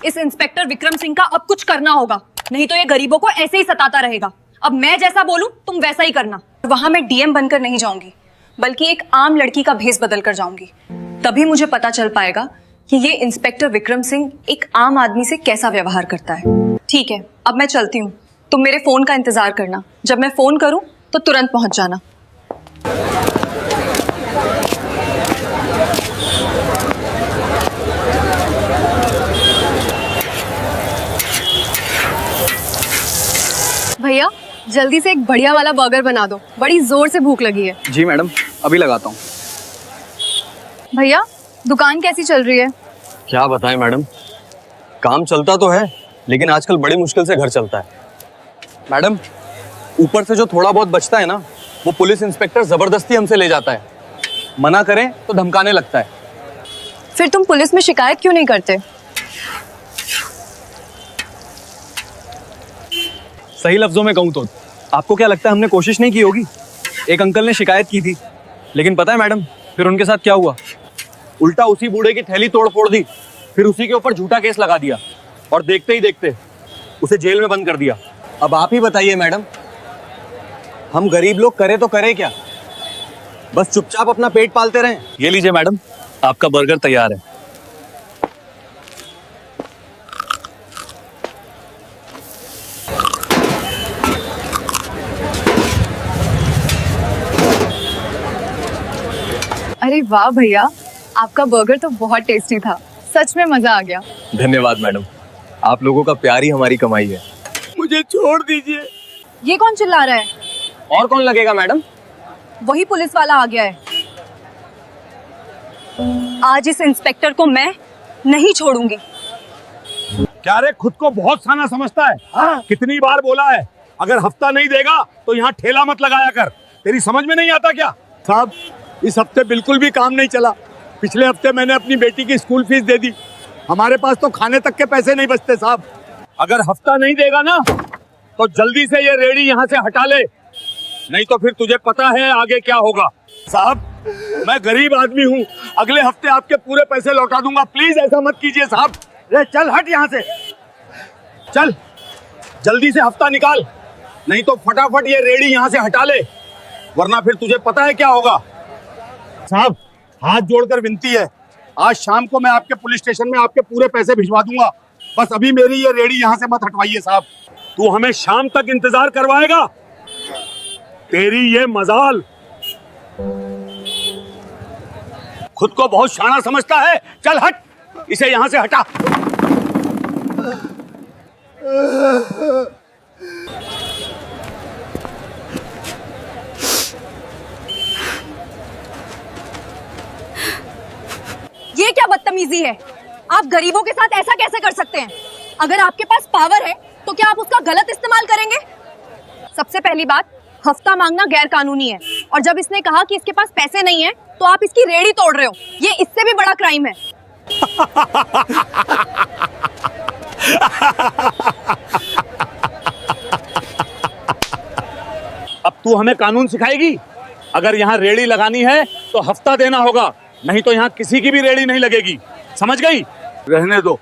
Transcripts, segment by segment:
इस इंस्पेक्टर विक्रम सिंह का अब कुछ करना होगा, नहीं तो ये गरीबों को ऐसे ही सताता रहेगा। अब मैं जैसा बोलूं तुम वैसा ही करना। वहां मैं डीएम बनकर नहीं जाऊंगी, बल्कि एक आम लड़की का भेष बदल कर जाऊंगी। तभी मुझे पता चल पाएगा कि ये इंस्पेक्टर विक्रम सिंह एक आम आदमी से कैसा व्यवहार करता है। ठीक है, अब मैं चलती हूँ। तुम मेरे फोन का इंतजार करना, जब मैं फोन करूं तो तुरंत पहुंच जाना। भैया जल्दी से एक बढ़िया वाला बर्गर बना दो, बड़ी जोर से भूख लगी है। जी मैडम, अभी लगाता हूँ। भैया दुकान कैसी चल रही है? क्या बताएं मैडम, काम चलता तो है लेकिन आजकल बड़ी मुश्किल से घर चलता है। मैडम ऊपर से जो थोड़ा बहुत बचता है ना, वो पुलिस इंस्पेक्टर जबरदस्ती हमसे ले जाता है। मना करें तो धमकाने लगता है। फिर तुम पुलिस में शिकायत क्यों नहीं करते? सही लफ्जों में कहूँ तो आपको क्या लगता है हमने कोशिश नहीं की होगी? एक अंकल ने शिकायत की थी, लेकिन पता है मैडम फिर उनके साथ क्या हुआ? उल्टा उसी बूढ़े की थैली तोड़ फोड़ दी, फिर उसी के ऊपर झूठा केस लगा दिया और देखते ही देखते उसे जेल में बंद कर दिया। अब आप ही बताइए मैडम, हम गरीब लोग करें तो करें क्या? बस चुपचाप अपना पेट पालते रहें। ये लीजिए मैडम, आपका बर्गर तैयार है। अरे वाह भैया, आपका बर्गर तो बहुत टेस्टी था, सच में मजा आ गया। धन्यवाद मैडम, आप लोगों का प्यार ही हमारी कमाई है। मुझे छोड़ दीजिए। ये कौन चिल्ला रहा है? और कौन लगेगा मैडम? वही पुलिस वाला आ गया है। आज इस इंस्पेक्टर को मैं नहीं छोड़ूंगी। क्या रे, खुद को बहुत साना समझता है? हाँ? कितनी बार बोला है, अगर हफ्ता नहीं देगा तो यहाँ ठेला मत लगाया कर। तेरी समझ में नहीं आता क्या? साहब इस हफ्ते बिल्कुल भी काम नहीं चला। पिछले हफ्ते मैंने अपनी बेटी की स्कूल फीस दे दी, हमारे पास तो खाने तक के पैसे नहीं बचते साहब। अगर हफ्ता नहीं देगा ना तो जल्दी से ये रेडी यहाँ से हटा ले, नहीं तो फिर तुझे पता है आगे क्या होगा। साहब मैं गरीब आदमी हूँ, अगले हफ्ते आपके पूरे पैसे लौटा दूंगा, प्लीज ऐसा मत कीजिए साहब। रे चल हट यहाँ से, चल जल्दी से हफ्ता निकाल, नहीं तो फटाफट ये रेडी यहाँ से हटा ले, वरना फिर तुझे पता है क्या होगा। साहब हाथ जोड़कर विनती है, आज शाम को मैं आपके पुलिस स्टेशन में आपके पूरे पैसे भिजवा दूंगा, बस अभी मेरी ये रेडी यहाँ से मत हटवाइए साहब। तू हमें शाम तक इंतजार करवाएगा? तेरी ये मजाल। खुद को बहुत शाना समझता है, चल हट, इसे यहाँ से हटा। ये क्या बदतमीजी है? आप गरीबों के साथ ऐसा कैसे कर सकते हैं? अगर आपके पास पावर है तो क्या आप उसका गलत इस्तेमाल करेंगे? सबसे पहली बात, हफ्ता मांगना गैर कानूनी है, और जब इसने कहा कि इसके पास पैसे नहीं है तो आप इसकी रेड़ी तोड़ रहे हो, ये इससे भी बड़ा क्राइम है। अब तू हमें कानून सिखाएगी? अगर यहाँ रेड़ी लगानी है तो हफ्ता देना होगा, नहीं तो यहाँ किसी की भी रेड़ी नहीं लगेगी, समझ गई? रहने दो,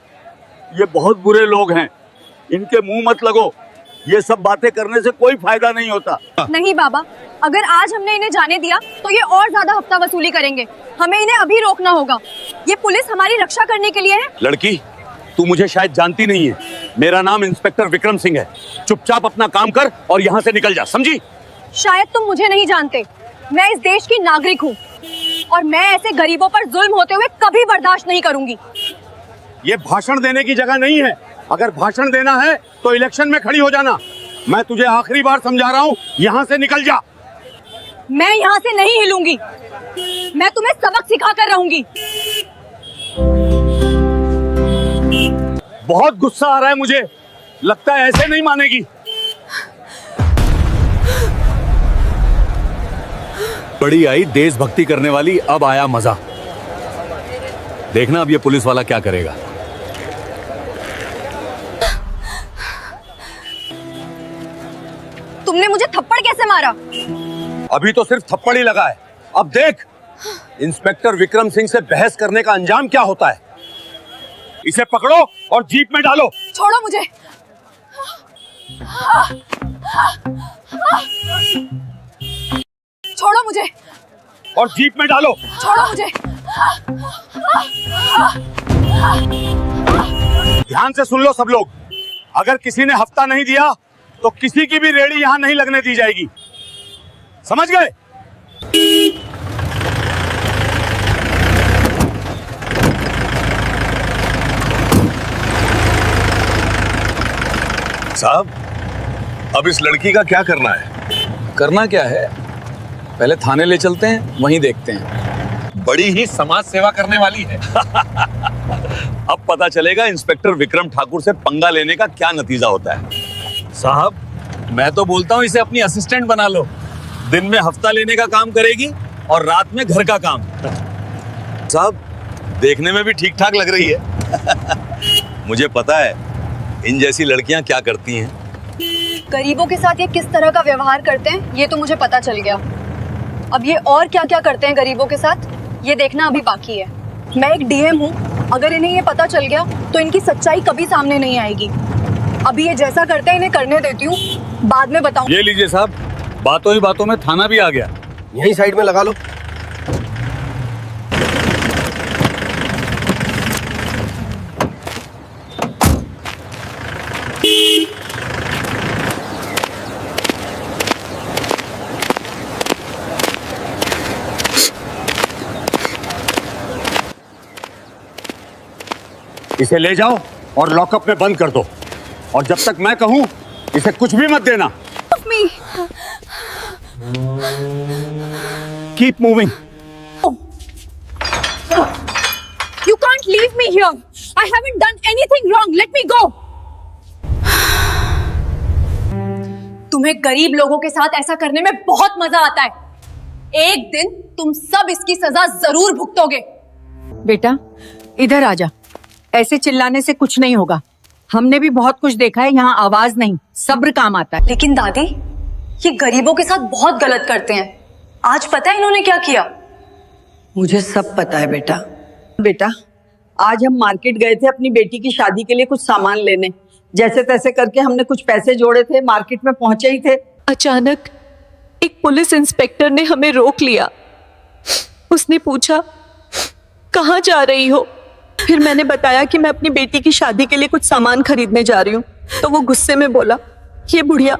ये बहुत बुरे लोग हैं, इनके मुंह मत लगो, ये सब बातें करने से कोई फायदा नहीं होता। नहीं बाबा, अगर आज हमने इन्हें जाने दिया तो ये और ज्यादा हफ्ता वसूली करेंगे, हमें इन्हें अभी रोकना होगा। ये पुलिस हमारी रक्षा करने के लिए है। लड़की तू मुझे शायद जानती नहीं है, मेरा नाम इंस्पेक्टर विक्रम सिंह है, चुपचाप अपना काम कर और यहाँ से निकल जा, समझी? शायद तुम मुझे नहीं जानते, मैं इस देश की नागरिक हूँ और मैं ऐसे गरीबों पर जुल्म होते हुए कभी बर्दाश्त नहीं करूंगी। ये भाषण देने की जगह नहीं है, अगर भाषण देना है तो इलेक्शन में खड़ी हो जाना। मैं तुझे आखिरी बार समझा रहा हूँ, यहाँ से निकल जा। मैं यहाँ से नहीं हिलूंगी, मैं तुम्हें सबक सिखा कर रहूंगी। बहुत गुस्सा आ रहा है मुझे, लगता है ऐसे नहीं मानेगी। बड़ी आई देशभक्ति करने वाली, अब आया मजा। देखना अब ये पुलिस वाला क्या करेगा। तुमने मुझे थप्पड़ कैसे मारा? अभी तो सिर्फ थप्पड़ ही लगा है, अब देख इंस्पेक्टर विक्रम सिंह से बहस करने का अंजाम क्या होता है। इसे पकड़ो और जीप में डालो। छोड़ो मुझे। छोड़ो मुझे। और जीप में डालो। छोड़ो मुझे। ध्यान से सुन लो सब लोग, अगर किसी ने हफ्ता नहीं दिया तो किसी की भी रेड़ी यहां नहीं लगने दी जाएगी, समझ गए? साहब, अब इस लड़की का क्या करना है? करना क्या है, पहले थाने ले चलते हैं, वहीं देखते हैं। बड़ी ही समाज सेवा करने वाली है। अब पता चलेगा इंस्पेक्टर विक्रम ठाकुर से पंगा लेने का क्या नतीजा होता है। साहब, मैं तो बोलता हूँ इसे अपनी असिस्टेंट बना लो। दिन में हफ्ता लेने का काम करेगी और रात में घर का काम। साहब, देखने में भी ठीक ठाक लग रही है। मुझे पता है इन जैसी लड़कियां क्या करती हैं। गरीबों के साथ ये किस तरह का व्यवहार करते हैं ये तो मुझे पता चल गया। अब ये और क्या क्या करते हैं गरीबों के साथ ये देखना अभी बाकी है। मैं एक डीएम हूँ, अगर इन्हें ये पता चल गया तो इनकी सच्चाई कभी सामने नहीं आएगी। अभी ये जैसा करते हैं इन्हें करने देती हूँ, बाद में बताऊँ। ये लीजिए साहब, बातों ही बातों में थाना भी आ गया। यहीं साइड में लगा लो। इसे ले जाओ और लॉकअप में बंद कर दो, और जब तक मैं कहूं इसे कुछ भी मत देना। Keep moving. You can't leave me here. I haven't done anything wrong. Let me go. तुम्हें गरीब लोगों के साथ ऐसा करने में बहुत मजा आता है। एक दिन तुम सब इसकी सजा जरूर भुगतोगे। बेटा इधर आजा, ऐसे चिल्लाने से कुछ नहीं होगा। हमने भी बहुत कुछ देखा है, यहाँ आवाज नहीं सब्र काम आता है। लेकिन दादी, ये गरीबों के साथ बहुत गलत करते हैं। आज पता है इन्होंने क्या किया? मुझे सब पता है बेटा। बेटा आज हम मार्केट गए थे अपनी बेटी की शादी के लिए कुछ सामान लेने। जैसे तैसे करके हमने कुछ पैसे जोड़े थे, मार्केट में पहुंचे ही थे, अचानक एक पुलिस इंस्पेक्टर ने हमें रोक लिया। उसने पूछा कहाँ जा रही हो? फिर मैंने बताया कि मैं अपनी बेटी की शादी के लिए कुछ सामान खरीदने जा रही हूँ। तो वो गुस्से में बोला, ये बुढ़िया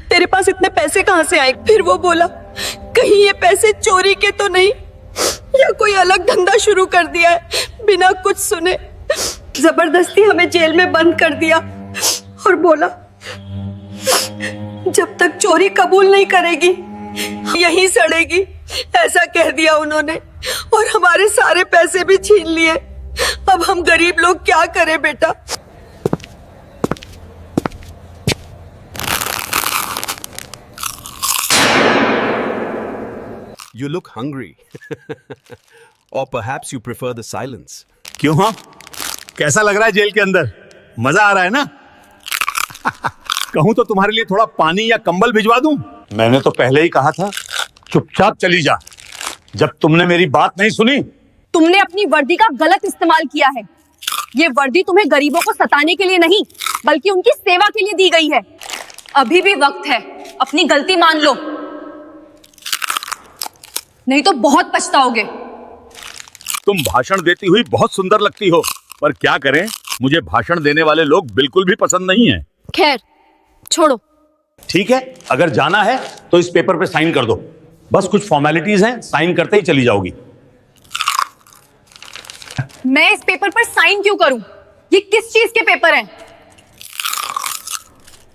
तेरे पास इतने पैसे कहाँ से आए? फिर वो बोला, कहीं ये पैसे चोरी के तो नहीं, या कोई अलग धंधा शुरू कर दिया है? बिना कुछ सुने जबरदस्ती हमें जेल में बंद कर दिया और बोला जब तक चोरी कबूल नहीं करेगी यहीं सड़ेगी, ऐसा कह दिया उन्होंने। और हमारे सारे पैसे भी छीन लिए। अब हम गरीब लोग क्या करें बेटा? You look hungry. Or perhaps you prefer the silence. क्यों? हाँ, कैसा लग रहा है जेल के अंदर? मजा आ रहा है ना? कहूं तो तुम्हारे लिए थोड़ा पानी या कंबल भिजवा दूं? मैंने तो पहले ही कहा था चुपचाप चली जा। जब तुमने मेरी बात नहीं सुनी। तुमने अपनी वर्दी का गलत इस्तेमाल किया है। ये वर्दी तुम्हें गरीबों को सताने के लिए नहीं बल्कि उनकी सेवा के लिए दी गई है। अभी भी वक्त है, अपनी गलती मान लो, नहीं तो बहुत पछताओगे। तुम भाषण देती हुई बहुत सुंदर लगती हो, पर क्या करें, मुझे भाषण देने वाले लोग बिल्कुल भी पसंद नहीं है। खैर छोड़ो। ठीक है, अगर जाना है तो इस पेपर पे साइन कर दो। बस कुछ फॉर्मेलिटीज हैं, साइन करते ही चली जाओगी। मैं इस पेपर पर साइन क्यों करूं? ये किस चीज के पेपर हैं?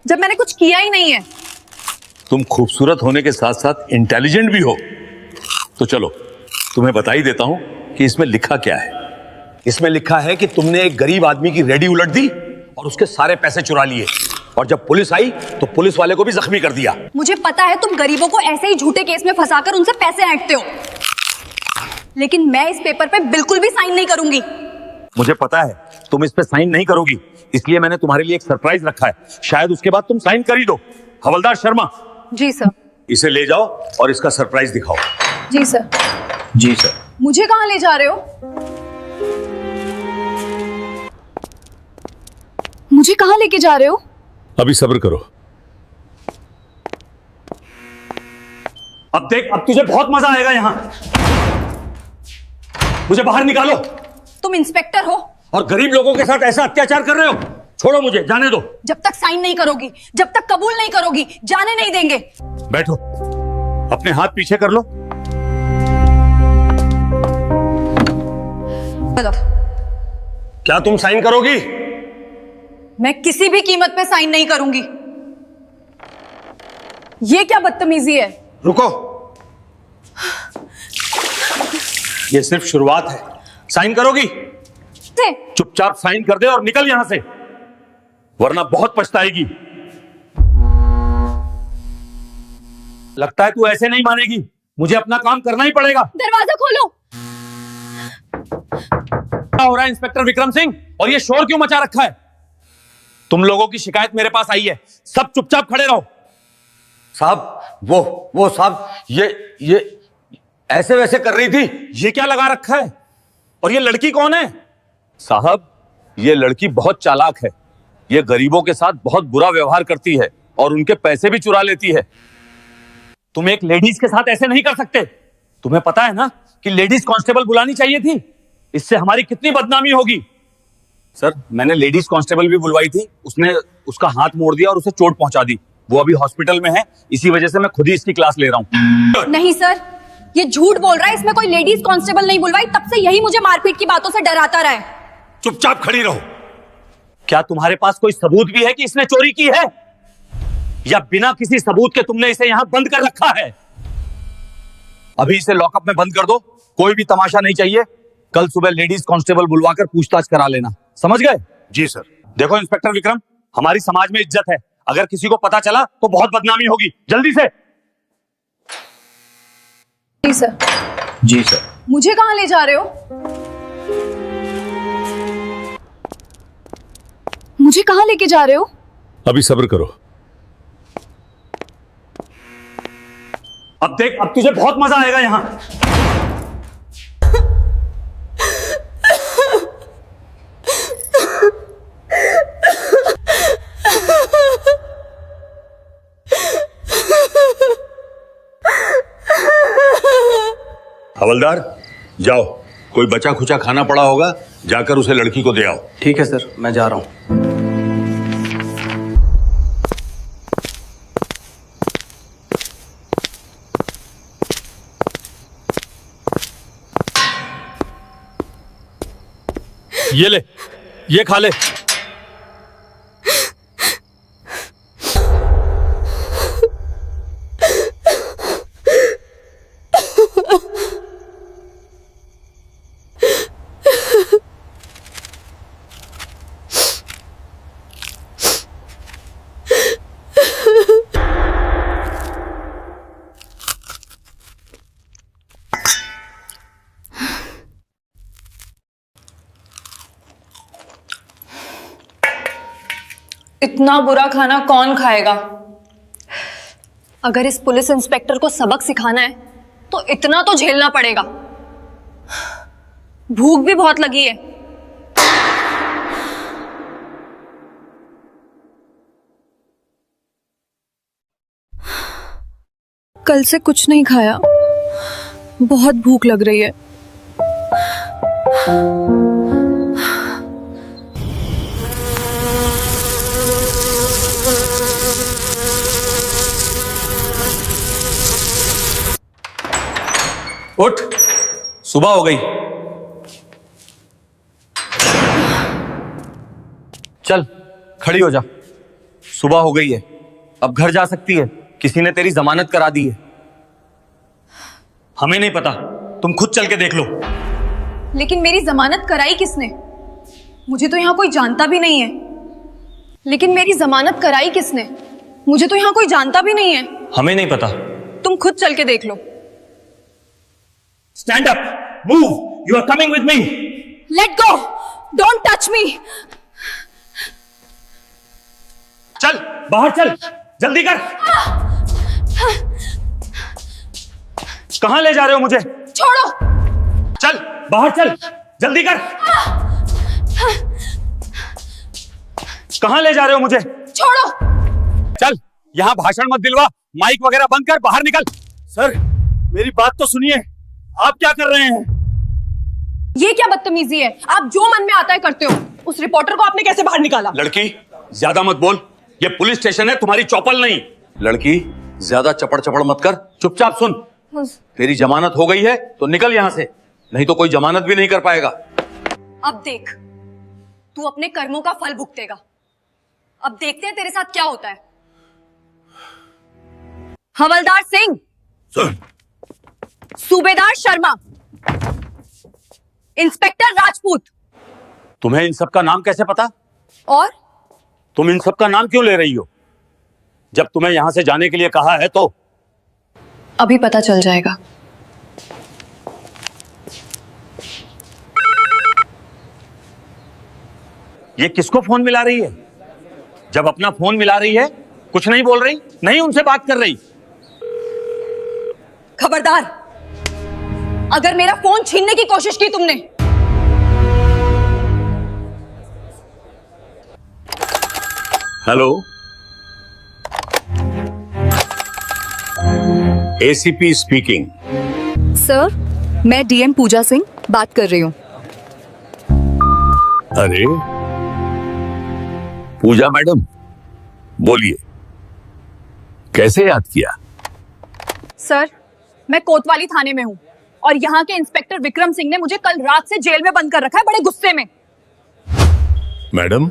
जब मैंने कुछ किया ही नहीं है। तुम खूबसूरत होने के साथ साथ इंटेलिजेंट भी हो। तो चलो तुम्हें बता ही देता हूं कि इसमें लिखा क्या है। इसमें लिखा है कि तुमने एक गरीब आदमी की रेडी उलट दी और उसके सारे पैसे चुरा लिए, और जब पुलिस आई तो पुलिस वाले को भी जख्मी कर दिया। मुझे पता है तुम गरीबों को ऐसे ही झूठे केस में फंसाकर उनसे पैसे ऐंठते हो, लेकिन मैं इस पेपर पे बिल्कुल भी साइन नहीं करूंगी। मुझे पता है तुम इस पे साइन नहीं करोगी, इसलिए मैंने तुम्हारे लिए एक सरप्राइज रखा है। शायद उसके बाद तुम साइन कर ही दो। हवलदार शर्मा। जी सर। इसे ले जाओ और इसका सरप्राइज दिखाओ। जी सर। जी सर। मुझे कहाँ ले जा रहे हो? मुझे कहाँ लेके जा रहे हो? अभी सब्र करो। अब देख, अब तुझे बहुत मजा आएगा यहाँ। मुझे बाहर निकालो। तुम इंस्पेक्टर हो और गरीब लोगों के साथ ऐसा अत्याचार कर रहे हो? छोड़ो मुझे, जाने दो। जब तक साइन नहीं करोगी, जब तक कबूल नहीं करोगी, जाने नहीं देंगे। बैठो, अपने हाथ पीछे कर लो। क्या तुम साइन करोगी? मैं किसी भी कीमत पे साइन नहीं करूंगी। ये क्या बदतमीजी है? रुको, ये सिर्फ शुरुआत है। साइन करोगी? चुपचाप साइन कर दे और निकल यहां से, वरना बहुत पछताएगी। लगता है तू ऐसे नहीं मानेगी। मुझे अपना काम करना ही पड़ेगा। दरवाजा खोलो। क्या हो रहा है इंस्पेक्टर विक्रम सिंह? और ये शोर क्यों मचा रखा है? तुम लोगों की शिकायत मेरे पास आई है, सब चुपचाप खड़े रहो। साहब, वो साहब, ये ऐसे वैसे कर रही थी। ये क्या लगा रखा है? और ये लड़की कौन है? साहब, ये लड़की बहुत चालाक है। ये गरीबों के साथ बहुत बुरा व्यवहार करती है और उनके पैसे भी चुरा लेती है। तुम एक लेडीज के साथ ऐसे नहीं कर सकते। तुम्हें पता है ना कि लेडीज कांस्टेबल बुलानी चाहिए थी। इससे हमारी कितनी बदनामी होगी। सर, मैंने लेडीज कांस्टेबल भी बुलवाई थी, उसने उसका हाथ मोड़ दिया और उसे चोट पहुंचा दी। वो अभी हॉस्पिटल में है, इसी वजह से मैं खुद ही इसकी क्लास ले रहा हूं। नहीं सर, ये झूठ बोल रहा है। इसमें कोई लेडीज कांस्टेबल नहीं बुलवाई। तब से यही मुझे मारपीट की बातों से डराता रहा है। चुपचाप खड़ी रहो। क्या तुम्हारे पास कोई सबूत भी है कि इसने चोरी की है, या बिना किसी सबूत के तुमने इसे यहां बंद कर रखा है? अभी इसे लॉकअप में बंद कर दो, कोई भी तमाशा नहीं चाहिए। कल सुबह लेडीज कांस्टेबल बुलवाकर पूछताछ करा लेना, समझ गए? जी सर। देखो इंस्पेक्टर विक्रम, हमारी समाज में इज्जत है। अगर किसी को पता चला तो बहुत बदनामी होगी। जल्दी से। जी सर। जी सर। मुझे कहाँ ले जा रहे हो? मुझे कहाँ लेके जा रहे हो? अभी सब्र करो। अब देख, अब तुझे बहुत मजा आएगा यहां। हवलदार, जाओ, कोई बचा खुचा खाना पड़ा होगा, जाकर उसे लड़की को दे आओ। ठीक है सर, मैं जा रहा हूँ। ये ले, ये खा ले। इतना बुरा खाना कौन खाएगा? अगर इस पुलिस इंस्पेक्टर को सबक सिखाना है तो इतना तो झेलना पड़ेगा। भूख भी बहुत लगी है। कल से कुछ नहीं खाया, बहुत भूख लग रही है। उठ, सुबह हो गई। चल, खड़ी हो जा। सुबह हो गई है, अब घर जा सकती है। किसी ने तेरी जमानत करा दी है। हमें नहीं पता, तुम खुद चल के देख लो। लेकिन मेरी जमानत कराई किसने? मुझे तो यहाँ कोई जानता भी नहीं है। लेकिन मेरी जमानत कराई किसने? मुझे तो यहाँ कोई जानता भी नहीं है। हमें नहीं पता। तुम खुद चल के देख लो। Stand up, move, you are coming with me. Let go, don't touch me. चल, बाहर चल, जल्दी कर। कहां ले जा रहे हो मुझे? छोड़ो। चल, बाहर चल, जल्दी कर। कहां ले जा रहे हो मुझे? छोड़ो। चल, यहाँ भाषण मत दिलवा, माइक वगैरह बंद कर, बाहर निकल। सर, मेरी बात तो सुनिए, आप क्या कर रहे हैं? ये क्या बदतमीजी है? आप जो मन में आता है करते हो। उस रिपोर्टर को आपने कैसे बाहर निकाला? लड़की, ज्यादा मत बोल, ये पुलिस स्टेशन है, तुम्हारी चौपल नहीं। लड़की, ज्यादा चपड़ चपड़ मत कर, चुपचाप सुन। तेरी जमानत हो गई है तो निकल यहां से, नहीं तो कोई जमानत भी नहीं कर पाएगा। अब देख, तू अपने कर्मों का फल भुगतेगा। अब देखते हैं तेरे साथ क्या होता है। हवलदार सिंह, सूबेदार शर्मा, इंस्पेक्टर राजपूत। तुम्हें इन सब का नाम कैसे पता? और तुम इन सब का नाम क्यों ले रही हो? जब तुम्हें यहां से जाने के लिए कहा है तो? अभी पता चल जाएगा। ये किसको फोन मिला रही है? जब अपना फोन मिला रही है, कुछ नहीं बोल रही, नहीं उनसे बात कर रही। खबरदार, अगर मेरा फोन छीनने की कोशिश की तुमने। Hello, ACP speaking. सर, मैं डीएम पूजा सिंह बात कर रही हूँ। अरे पूजा मैडम, बोलिए, कैसे याद किया? सर, मैं कोतवाली थाने में हूँ और यहाँ के इंस्पेक्टर विक्रम सिंह ने मुझे कल रात से जेल में बंद कर रखा है, बड़े गुस्से में। मैडम,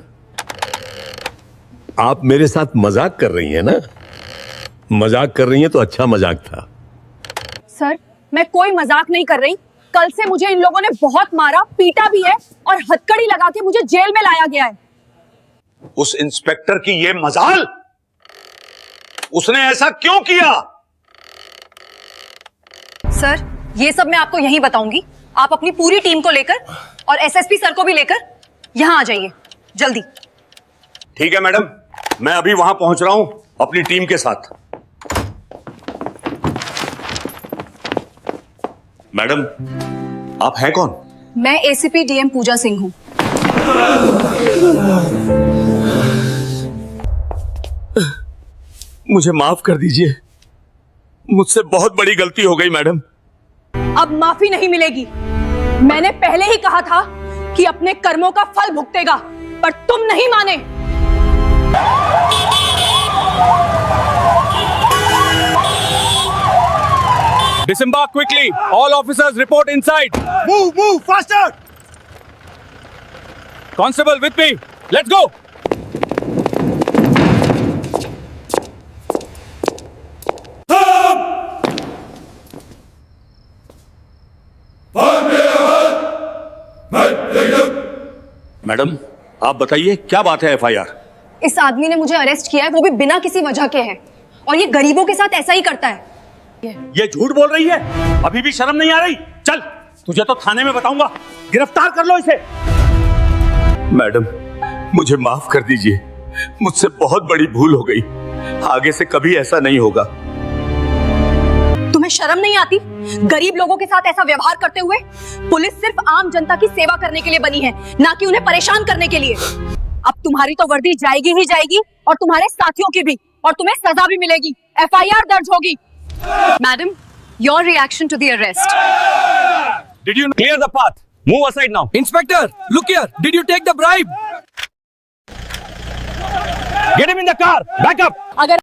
आप मेरे साथ मजाक कर रही हैं ना? मजाक कर रही हैं तो अच्छा मजाक था। सर, मैं कोई मजाक नहीं कर रही। कल से मुझे इन लोगों ने बहुत मारा, पीटा भी है और हथकड़ी लगा के मुझे जेल में लाया गया है। उस इंस्पेक्टर की ये मजाल, उसने ऐसा क्यों किया? सर, ये सब मैं आपको यहीं बताऊंगी। आप अपनी पूरी टीम को लेकर और एसएसपी सर को भी लेकर यहां आ जाइए, जल्दी। ठीक है मैडम, मैं अभी वहां पहुंच रहा हूं अपनी टीम के साथ। मैडम, आप हैं कौन? मैं एसीपी डीएम पूजा सिंह हूं। मुझे माफ कर दीजिए, मुझसे बहुत बड़ी गलती हो गई मैडम। अब माफी नहीं मिलेगी। मैंने पहले ही कहा था कि अपने कर्मों का फल भुगतेगा, पर तुम नहीं माने। Disembark quickly. All officers report inside. Move faster! Constable with me. Let's go. Madam, आप बताइए क्या बात है? एफआईआर। इस आदमी ने मुझे अरेस्ट किया है, वो भी बिना किसी वजह के है, और ये गरीबों के साथ ऐसा ही करता है। ये झूठ बोल रही है, अभी भी शर्म नहीं आ रही? चल, तुझे तो थाने में बताऊंगा, गिरफ्तार कर लो इसे। मैडम, मुझे माफ कर दीजिए, मुझसे बहुत बड़ी भूल हो गई, आगे से कभी ऐसा नहीं होगा। तुम्हें शर्म नहीं आती गरीब लोगों के साथ ऐसा व्यवहार करते हुए? पुलिस सिर्फ आम जनता की सेवा करने के लिए बनी है, ना कि उन्हें परेशान करने के लिए। अब तुम्हारी तो वर्दी जाएगी ही जाएगी, और तुम्हारे साथियों की भी, और तुम्हें सजा भी मिलेगी, एफआईआर दर्ज होगी। Madam, your reaction to the arrest? Did you clear the path? Move aside now. Inspector, look here. Did you take the bribe? Get him in the car. Back up. अगर